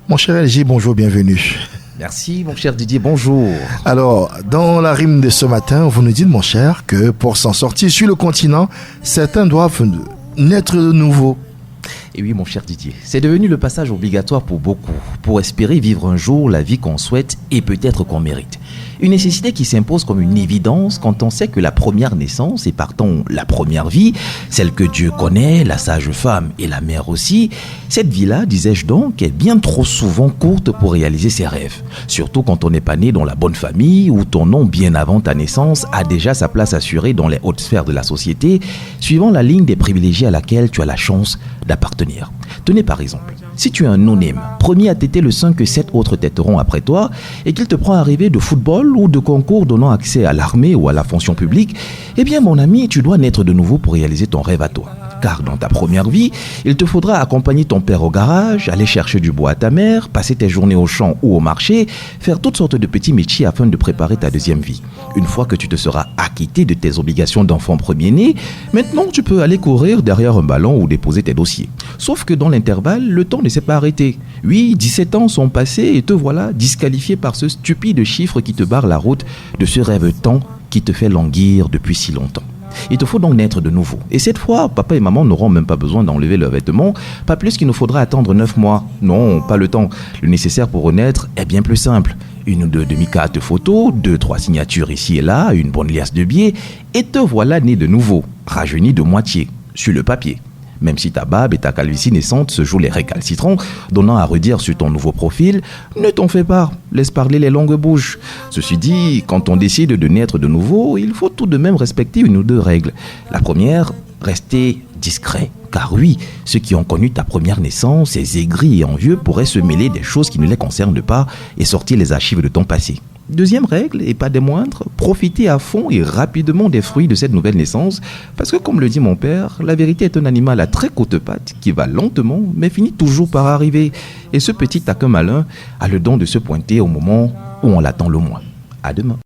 Mon cher LG, bonjour, bienvenue. Merci mon cher Didier, bonjour. Alors, dans la rime de ce matin, vous nous dites, mon cher, que pour s'en sortir sur le continent, certains doivent naître de nouveau. Et oui mon cher Didier, c'est devenu le passage obligatoire pour beaucoup, pour espérer vivre un jour la vie qu'on souhaite et peut-être qu'on mérite. Une nécessité qui s'impose comme une évidence quand on sait que la première naissance et partant la première vie, celle que Dieu connaît, la sage femme et la mère aussi, cette vie-là, disais-je donc, est bien trop souvent courte pour réaliser ses rêves. Surtout quand on n'est pas né dans la bonne famille où ton nom bien avant ta naissance a déjà sa place assurée dans les hautes sphères de la société, suivant la ligne des privilégiés à laquelle tu as la chance d'appartenir. Tenez par exemple, si tu es un non-name, premier à téter le sein que 7 autres téteront après toi, et qu'il te prend à rêver de football ou de concours donnant accès à l'armée ou à la fonction publique, eh bien mon ami, tu dois naître de nouveau pour réaliser ton rêve à toi. Car dans ta première vie, il te faudra accompagner ton père au garage, aller chercher du bois à ta mère, passer tes journées au champ ou au marché, faire toutes sortes de petits métiers afin de préparer ta deuxième vie. Une fois que tu te seras acquitté de tes obligations d'enfant premier-né, maintenant tu peux aller courir derrière un ballon ou déposer tes dossiers. Sauf que dans l'intervalle, le temps ne s'est pas arrêté. Oui, 17 ans sont passés et te voilà disqualifié par ce stupide chiffre qui te barre la route de ce rêve-temps qui te fait languir depuis si longtemps. Il te faut donc naître de nouveau. Et cette fois, papa et maman n'auront même pas besoin d'enlever leurs vêtements, pas plus qu'il nous faudra attendre 9 mois. Non, pas le temps. Le nécessaire pour renaître est bien plus simple. Une ou deux demi-cartes photos, 2-3 signatures ici et là, une bonne liasse de billets, et te voilà né de nouveau, rajeuni de moitié, sur le papier. Même si ta barbe et ta calvitie naissante se jouent les récalcitrants, donnant à redire sur ton nouveau profil, ne t'en fais pas, laisse parler les longues bouches. Ceci dit, quand on décide de naître de nouveau, il faut tout de même respecter une ou deux règles. La première, rester discret. Car oui, ceux qui ont connu ta première naissance, ces aigris et envieux, pourraient se mêler des choses qui ne les concernent pas et sortir les archives de ton passé. Deuxième règle, et pas des moindres, profiter à fond et rapidement des fruits de cette nouvelle naissance, parce que comme le dit mon père, la vérité est un animal à très courtes pattes qui va lentement, mais finit toujours par arriver. Et ce petit taquin malin a le don de se pointer au moment où on l'attend le moins. À demain.